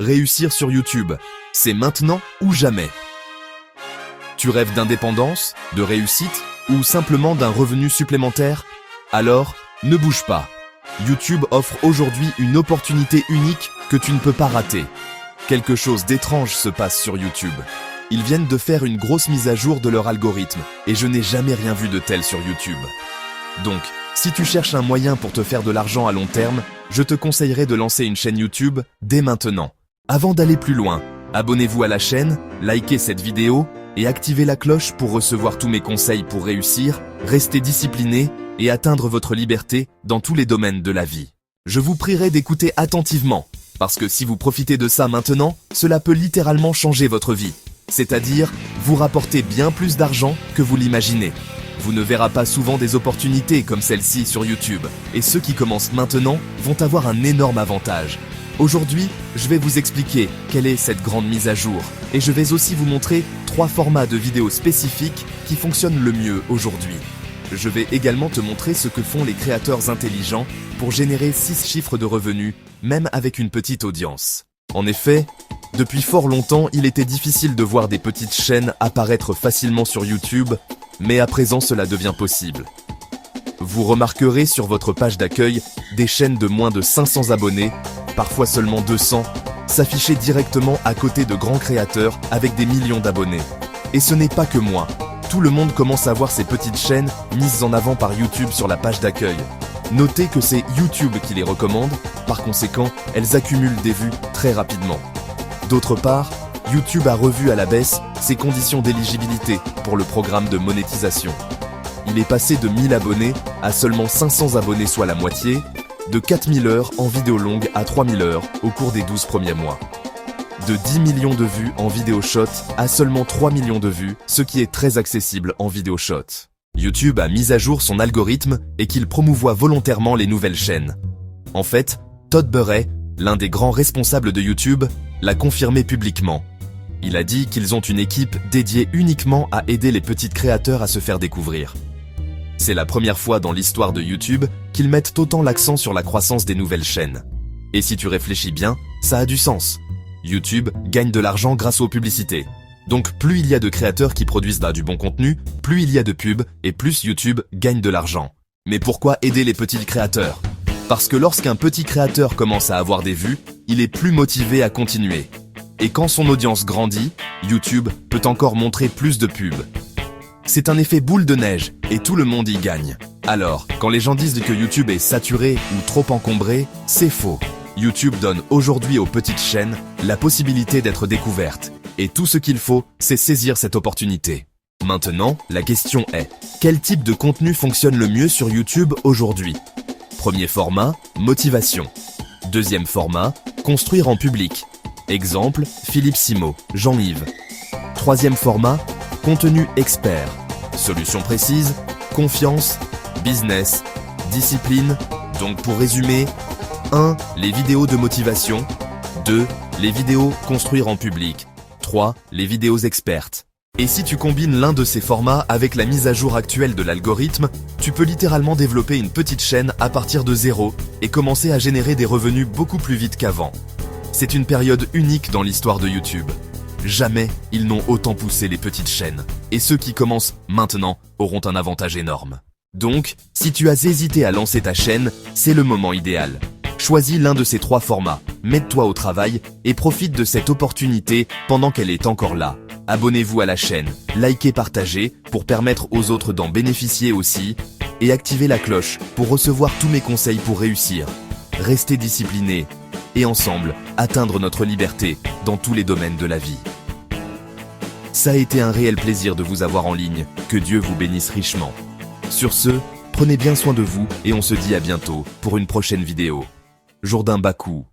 Réussir sur YouTube, c'est maintenant ou jamais. Tu rêves d'indépendance, de réussite ou simplement d'un revenu supplémentaire? Alors, ne bouge pas. YouTube offre aujourd'hui une opportunité unique que tu ne peux pas rater. Quelque chose d'étrange se passe sur YouTube. Ils viennent de faire une grosse mise à jour de leur algorithme et je n'ai jamais rien vu de tel sur YouTube. Donc, si tu cherches un moyen pour te faire de l'argent à long terme, je te conseillerais de lancer une chaîne YouTube dès maintenant. Avant d'aller plus loin, abonnez-vous à la chaîne, likez cette vidéo et activez la cloche pour recevoir tous mes conseils pour réussir, rester discipliné et atteindre votre liberté dans tous les domaines de la vie. Je vous prierai d'écouter attentivement, parce que si vous profitez de ça maintenant, cela peut littéralement changer votre vie. C'est-à-dire, vous rapporter bien plus d'argent que vous l'imaginez. Vous ne verrez pas souvent des opportunités comme celle-ci sur YouTube, et ceux qui commencent maintenant vont avoir un énorme avantage. Aujourd'hui, je vais vous expliquer quelle est cette grande mise à jour, et je vais aussi vous montrer 3 formats de vidéos spécifiques qui fonctionnent le mieux aujourd'hui. Je vais également te montrer ce que font les créateurs intelligents pour générer 6 chiffres de revenus, même avec une petite audience. En effet, depuis fort longtemps, il était difficile de voir des petites chaînes apparaître facilement sur YouTube, mais à présent cela devient possible. Vous remarquerez sur votre page d'accueil des chaînes de moins de 500 abonnés, parfois seulement 200, s'afficher directement à côté de grands créateurs avec des millions d'abonnés. Et ce n'est pas que moi. Tout le monde commence à voir ces petites chaînes mises en avant par YouTube sur la page d'accueil. Notez que c'est YouTube qui les recommande, par conséquent, elles accumulent des vues très rapidement. D'autre part, YouTube a revu à la baisse ses conditions d'éligibilité pour le programme de monétisation. Il est passé de 1000 abonnés à seulement 500 abonnés, soit la moitié, de 4000 heures en vidéo longue à 3000 heures au cours des 12 premiers mois. De 10 millions de vues en vidéo short à seulement 3 millions de vues, ce qui est très accessible en vidéo short. YouTube a mis à jour son algorithme et qu'il promouvoit volontairement les nouvelles chaînes. En fait, Todd Burrey, l'un des grands responsables de YouTube, l'a confirmé publiquement. Il a dit qu'ils ont une équipe dédiée uniquement à aider les petits créateurs à se faire découvrir. C'est la première fois dans l'histoire de YouTube qu'ils mettent autant l'accent sur la croissance des nouvelles chaînes. Et si tu réfléchis bien, ça a du sens. YouTube gagne de l'argent grâce aux publicités. Donc plus il y a de créateurs qui produisent du bon contenu, plus il y a de pubs et plus YouTube gagne de l'argent. Mais pourquoi aider les petits créateurs? Parce que lorsqu'un petit créateur commence à avoir des vues, il est plus motivé à continuer. Et quand son audience grandit, YouTube peut encore montrer plus de pubs. C'est un effet boule de neige et tout le monde y gagne. Alors, quand les gens disent que YouTube est saturé ou trop encombré, c'est faux. YouTube donne aujourd'hui aux petites chaînes la possibilité d'être découvertes. Et tout ce qu'il faut, c'est saisir cette opportunité. Maintenant, la question est, quel type de contenu fonctionne le mieux sur YouTube aujourd'hui? Premier format, motivation. Deuxième format, construire en public. Exemple, Philippe Simo, Jean-Yves. Troisième format, contenu expert. Solution précise, confiance, business, discipline. Donc pour résumer, 1. Les vidéos de motivation. 2. Les vidéos construire en public. 3. Les vidéos expertes. Et si tu combines l'un de ces formats avec la mise à jour actuelle de l'algorithme, tu peux littéralement développer une petite chaîne à partir de zéro et commencer à générer des revenus beaucoup plus vite qu'avant. C'est une période unique dans l'histoire de YouTube. Jamais ils n'ont autant poussé les petites chaînes. Et ceux qui commencent maintenant auront un avantage énorme. Donc, si tu as hésité à lancer ta chaîne, c'est le moment idéal. Choisis l'un de ces 3 formats, mets-toi au travail et profite de cette opportunité pendant qu'elle est encore là. Abonnez-vous à la chaîne, likez, partagez pour permettre aux autres d'en bénéficier aussi et activez la cloche pour recevoir tous mes conseils pour réussir. Restez disciplinés et ensemble, atteindre notre liberté dans tous les domaines de la vie. Ça a été un réel plaisir de vous avoir en ligne, que Dieu vous bénisse richement. Sur ce, prenez bien soin de vous et on se dit à bientôt pour une prochaine vidéo. Jourdain Bakou.